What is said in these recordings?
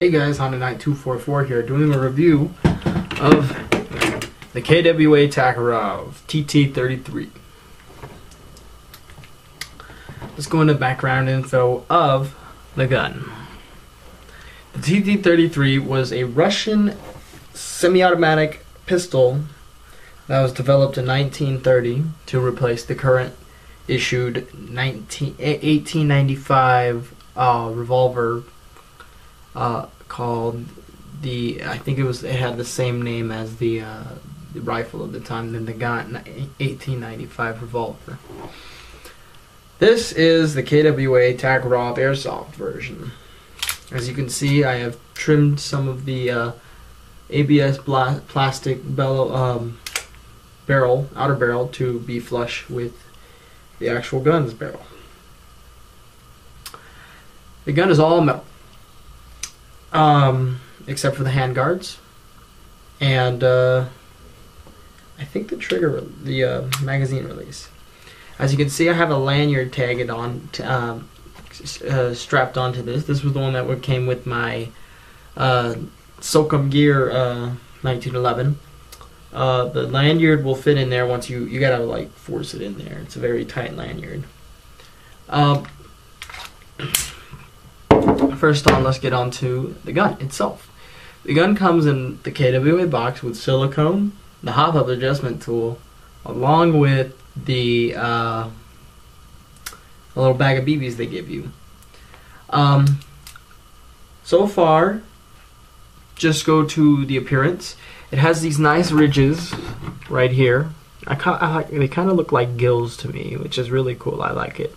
Hey guys, Honda9244 here, doing a review of the KWA TOKAREV TT-33. Let's go into background info of the gun. The TT-33 was a Russian semi-automatic pistol that was developed in 1930 to replace the current issued 1895 revolver called the, I think it had the same name as the rifle at the time, then the gun, 1895 revolver. This is the KWA TOKAREV airsoft version. As you can see, I have trimmed some of the ABS plastic outer barrel to be flush with the actual gun's barrel. The gun is all metal, except for the hand guards, and I think the trigger, the magazine release. As you can see, I have a lanyard tagged on, strapped onto this. This was the one that came with my Socom Gear 1911. The lanyard will fit in there once you gotta like force it in there. It's a very tight lanyard. First on, let's get on to the gun itself. The gun comes in the KWA box with silicone, the hop-up adjustment tool, along with the a little bag of BBs they give you. So far, just go to the appearance. It has these nice ridges right here. They kind of look like gills to me, which is really cool. I like it.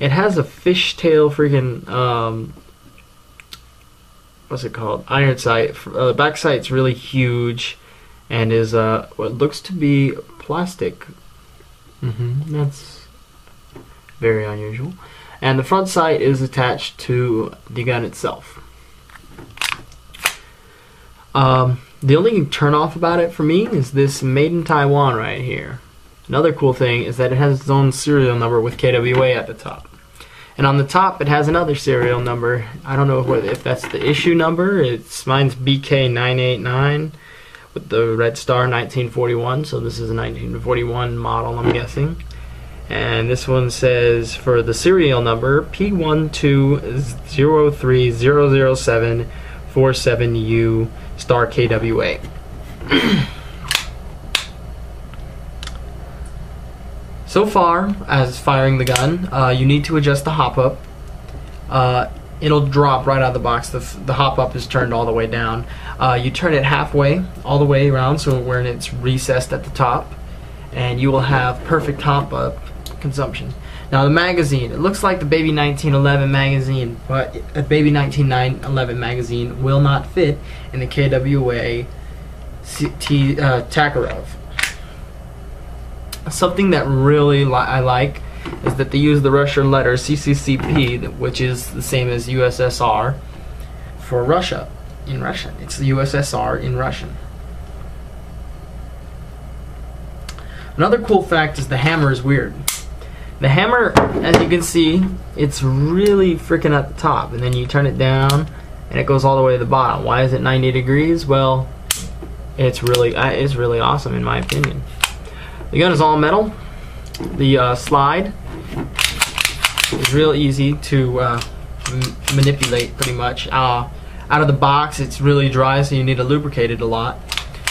It has a fishtail freaking what's it called? Iron sight. The back sight's really huge, and is what looks to be plastic. That's very unusual. And the front sight is attached to the gun itself. The only turn off about it for me is this Made in Taiwan right here. Another cool thing is that it has its own serial number with KWA at the top. And on the top it has another serial number. I don't know if that's the issue number. Mine's BK989 with the red star 1941, so this is a 1941 model, I'm guessing. And this one says for the serial number P120300747U star KWA. So far, as firing the gun, you need to adjust the hop-up. It'll drop right out of the box. The hop-up is turned all the way down. You turn it halfway, all the way around, so when it's recessed at the top, and you will have perfect hop-up consumption. Now the magazine, it looks like the Baby 1911 magazine, but a Baby 1911 magazine will not fit in the KWA TOKAREV. Something that really I like is that they use the Russian letter CCCP, which is the same as USSR for Russia in Russian. It's the USSR in Russian. Another cool fact is the hammer is weird. The hammer, as you can see, it's really freaking at the top, and then you turn it down and it goes all the way to the bottom. Why is it 90 degrees? Well, it's really awesome in my opinion. The gun is all metal. The slide is real easy to manipulate, pretty much. Out of the box, it's really dry, so you need to lubricate it a lot.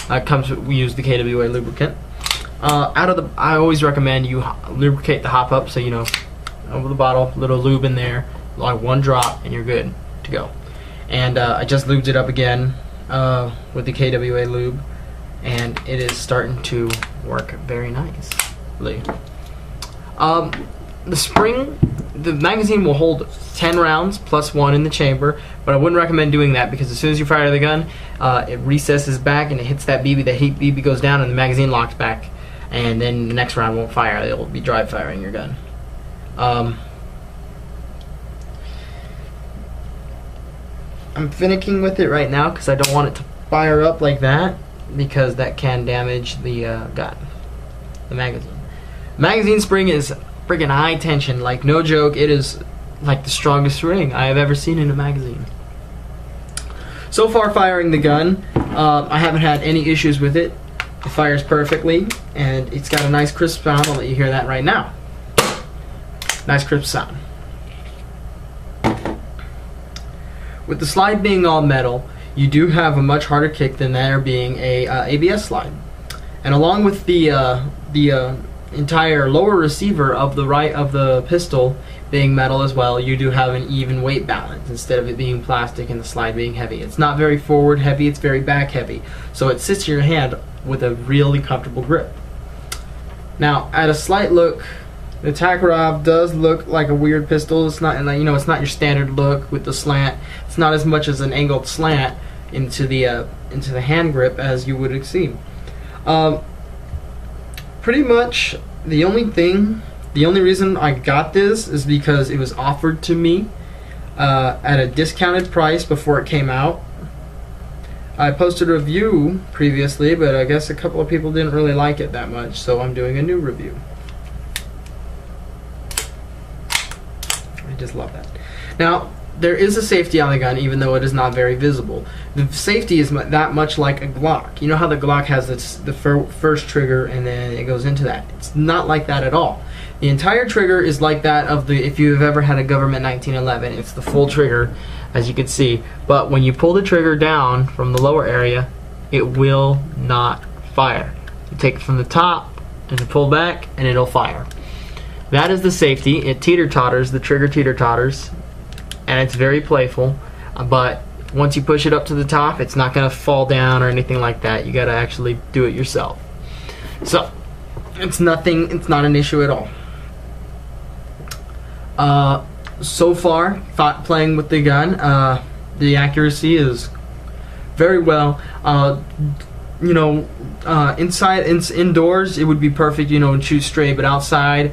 We use the KWA lubricant. I always recommend you lubricate the hop-up, so you know, over the bottle, little lube in there, like one drop, and you're good to go. And I just lubed it up again with the KWA lube, and it is starting to work very nicely. The spring, the magazine will hold 10 rounds plus 1 in the chamber, but I wouldn't recommend doing that because as soon as you fire the gun, it recesses back and it hits that BB. The heat BB goes down and the magazine locks back, and then the next round won't fire. It will be dry firing your gun. I'm finicking with it right now because I don't want it to fire up like that, because that can damage the magazine. Magazine spring is freaking high tension, like no joke. It is like the strongest ring I have ever seen in a magazine. So far firing the gun, I haven't had any issues with it. It fires perfectly, and it's got a nice crisp sound. I'll let you hear that right now. Nice crisp sound. With the slide being all metal, you do have a much harder kick than there being a ABS slide. And along with the entire lower receiver of the pistol being metal as well, you do have an even weight balance instead of it being plastic and the slide being heavy. It's not very forward heavy, it's very back heavy. So it sits in your hand with a really comfortable grip. Now, at a slight look, the Tokarev does look like a weird pistol. It's not, you know, it's not your standard look with the slant. It's not as much as an angled slant into the hand grip as you would see. Pretty much the only reason I got this is because it was offered to me at a discounted price before it came out. I posted a review previously, but I guess a couple of people didn't really like it that much, so I'm doing a new review. I just love that. Now, there is a safety on the gun, even though it is not very visible. The safety is that much like a Glock. You know how the Glock has the first trigger and then it goes into that? It's not like that at all. The entire trigger is like that of if you've ever had a Government 1911. It's the full trigger, as you can see. But when you pull the trigger down from the lower area, it will not fire. You take it from the top and you pull back, and it'll fire. That is the safety. It teeter-totters, the trigger teeter-totters, and it's very playful, but once you push it up to the top, it's not going to fall down or anything like that. You got to actually do it yourself. So it's not an issue at all. So far, playing with the gun, the accuracy is very well. You know, indoors it would be perfect, you know, and shoot straight, but outside,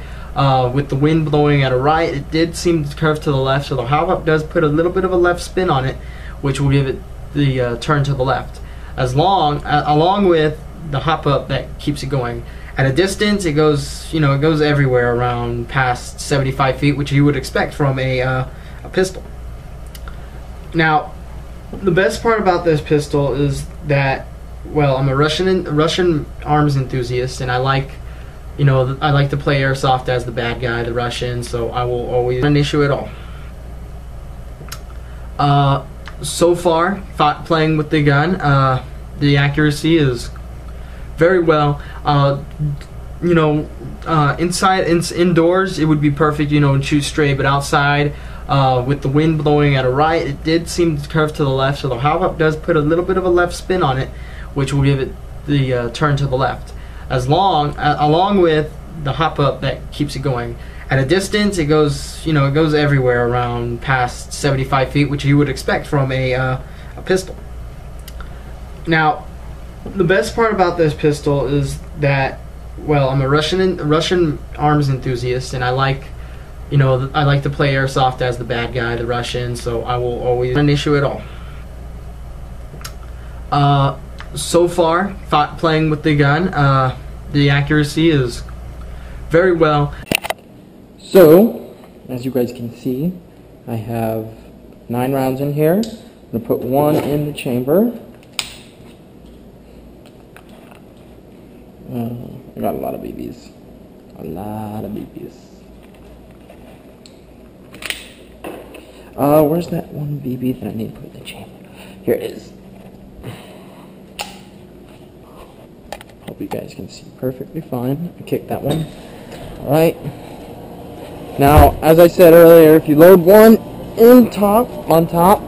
with the wind blowing at a right, it did seem to curve to the left, so the hop-up does put a little bit of a left spin on it, which will give it the turn to the left. Along with the hop-up that keeps it going. At a distance, it goes, you know, it goes everywhere around past 75 feet, which you would expect from a pistol. Now, the best part about this pistol is that, well, I'm a Russian arms enthusiast, and I like to play airsoft as the bad guy, the Russian, so I will always an issue at all. So far, playing with the gun, the accuracy is very well. You know, indoors it would be perfect, you know, and shoot straight, but outside, with the wind blowing at a right, it did seem to curve to the left, so the hop-up does put a little bit of a left spin on it, which will give it the turn to the left. Along with the hop-up that keeps it going. At a distance, it goes, you know, it goes everywhere around past 75 feet, which you would expect from a pistol. Now, the best part about this pistol is that, well, I'm a Russian arms enthusiast, and I like to play airsoft as the bad guy, the Russian, so I will always an issue at all. So far, playing with the gun, the accuracy is very well. So, as you guys can see, I have 9 rounds in here. I'm going to put 1 in the chamber. I got a lot of BBs. A lot of BBs. Where's that one BB that I need to put in the chamber? Here it is. Hope you guys can see perfectly fine. I kicked that one. Alright. Now, as I said earlier, if you load one on top,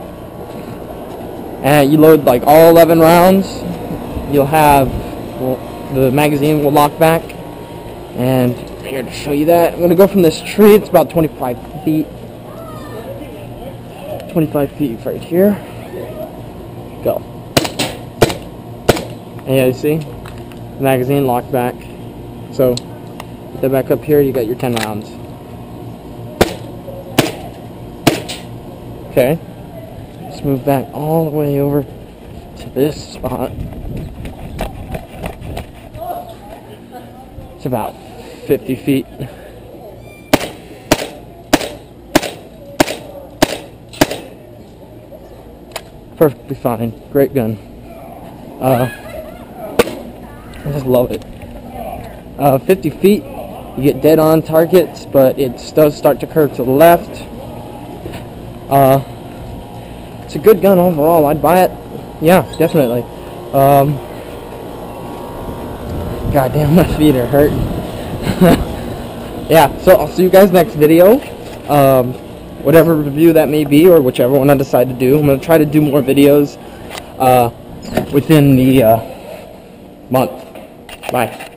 and you load like all 11 rounds, you'll have, well, the magazine will lock back. And here to show you that, I'm going to go from this tree. It's about 25 feet. 25 feet right here. Go. And yeah, you see? The magazine locked back. So, put that back up here, you got your 10 rounds. Okay. Let's move back all the way over to this spot. It's about 50 feet. perfectly fine. Great gun. I just love it. 50 feet, you get dead on targets, but it does start to curve to the left. It's a good gun overall. I'd buy it. Yeah, definitely. God damn, my feet are hurting. Yeah, so I'll see you guys next video. Whatever review that may be, or whichever one I decide to do. I'm going to try to do more videos within the month. Bye.